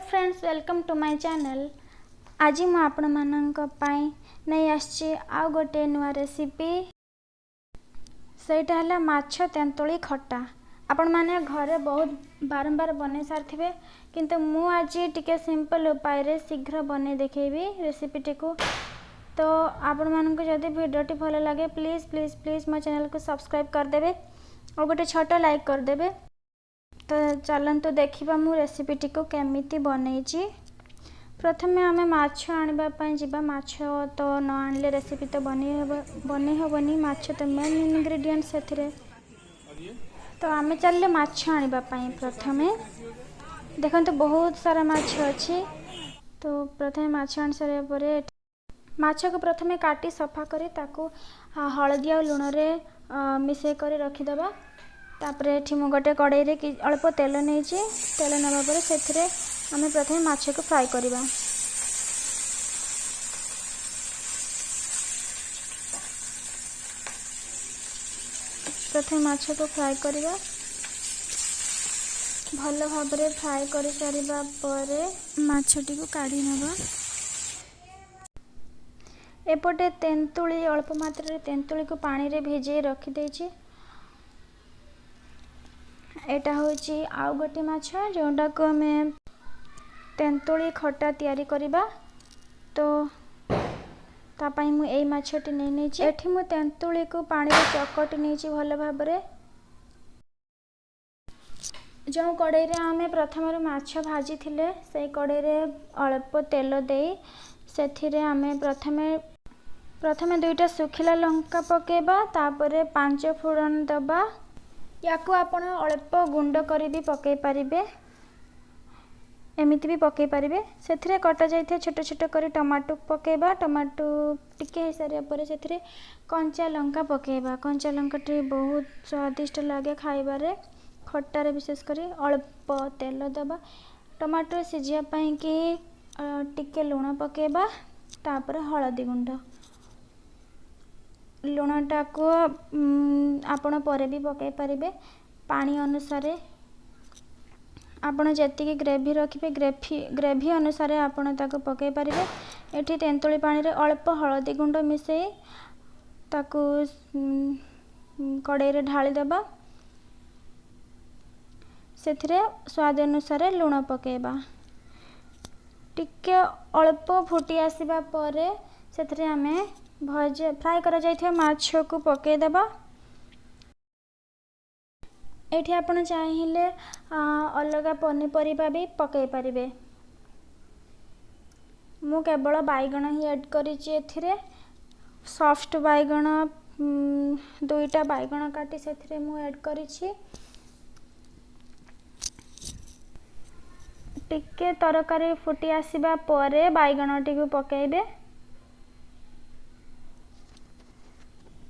Friends welcome to my channel. आज मु आपण मानक पाई नहीं आछि आ गोटे नुआ रेसिपी। सेटा हला माछ तेंतुली खट्टा। आपण माने घरे बहुत बारंबार बने सारथिबे, किंतु मु आज टिके सिंपल उपाय रे शीघ्र बने देखेबी रेसिपी टिको। तो आपण मानक जदि वीडियोटी भल लगे प्लीज प्लीज प्लीज मो चैनल को सब्सक्राइब कर देबे और गोटे छोटा लाइक कर देबे। तो चलंतु देखिबा मु रेसिपी टिको केमिति बनैछि। प्रथमे आमे माछ आनिबा पई जिबा। माछ तो न आनले रेसिपी तो बने हबनी। माछ तो मेन इंग्रेडिएंट सेथिरे। तो आमे चलले माछ आनिबा पई। प्रथमे देखंतु बहुत सारा माछ अछि। तो प्रथमे माछ आन सारे परे माछ को प्रथमे काटी सफा करी ताको हळदी आ लूण रे मिसे करी रखि दबा। तापरे एठी मु गोटे कड़ाई रे अल्प तेल नेछि। तेल नबा परे सेथिरे आमे प्रथमे माछ को फ्राई करिबा। प्रथमे माछ को फ्राई करिबा। भल भाबरे फ्राई करि सारिबा परे माछटी को काढी नबा। एपटे तेंतुली अल्प मात्रा रे तेंतुली को पानी रे भिजे रखि देछि। एटा होची आउ गोटे माछ जोंडा को हमें तेंतुली खट्टा तैयारी करिबा। तो तापाई मु एई माछटी नै नेछि। एठी मु तेंतुली को पानी रे चकटी नेछि भल भाबरे। जो कड़ाई रे हमें प्रथम रे माछ भाजी थिले सेई कड़ाई रे अल्प तेल देई सेथिरे हमें प्रथमे दुईटा सुखिला लंका पकेबा। तापरे 5 फोड़न दबा। याकू आपण अल्प गुंड करी भी पकई पारिबे, एमिति भी पकई पारिबे। सेथिरे कटा जाइथे छोट छोट करी टमाटो पकेबा। टमाटो टिके हिसारिया परे सेथिरे कंचा लंका पकेबा। कंचा लंका टी बहुत स्वादिष्ट लागे खाइबारे, खट्टा रे विशेष करी। अल्प तेल दबा। टमाटो सिजिया पई कि टिके लूण पकेबा। तापर हळदी गुंड लूणटा को आपण परे भी पकई पारिबे। पानी अनुसार आपण जेतिकी ग्रेवी रखिबे ग्रेवी अनुसार आपण ताको पकई पारिबे। एठी तेंतुली पानी रे अल्प हळदी गुंड मिसेई ताको कड़ाई रे ढाली देबा। सेथिरे स्वाद अनुसार लूण पकेबा। टिके अल्प फुटी आसीबा परे सेथिरे हमें फ्राई करा जाइथे माछ को पके देबा। एठी आपण चाहिले अलगा पनीपरिबा भी पके पारिबे। मु केवल बैगण ही ऐड करिछि एथिरे। सॉफ्ट बैगण दुईटा बैगण काटी सेथिरे मु ऐड करिछि। टिके तरकारी फुटी आसीबा परे बैगणटी को पकेइबे।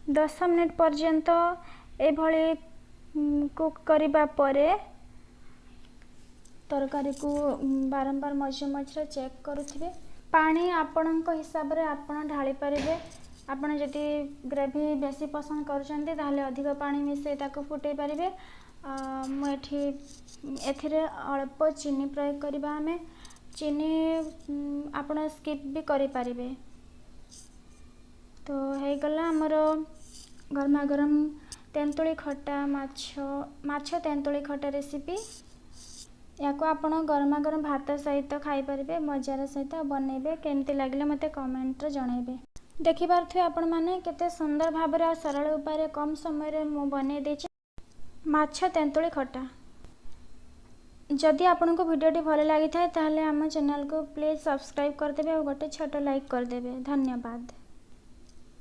10 मिनिट पर्यंत एभली कुक करिबा परे तरकारी को बारंबार मझे मझे चेक करुथिबे। पानी आपणक हिसाब रे आपण ढाली पारिबे। आपण जदि ग्रेवी बेसी पसंद करूछन्ते ताहले अधिक पानी मिसे ताको फुटै पारिबे। मु एथिरे अल्प चीनी प्रयोग करिबा। हमें चीनी आपण स्किप भी करि पारिबे। तो हे गला हमरो गरमा गरम तेंतुली खट्टा माछ तेंतुली खट्टा रेसिपी। याको आपण गरमा गरम भात सहित खाई पारिबे, मजार सहित बनेबे। केमती लागले मते कमेंट रे जणाइबे। देखि पारथि आपण माने केते सुंदर भाबरे आ सरल उपाय रे कम समय रे मु बने देछि माछ तेंतुली खट्टा। जदि आपण को वीडियोटी भल लागि थाए ताहले हम चैनल को प्लीज सब्सक्राइब कर देबे और गोटे छोटा लाइक कर देबे। धन्यवाद।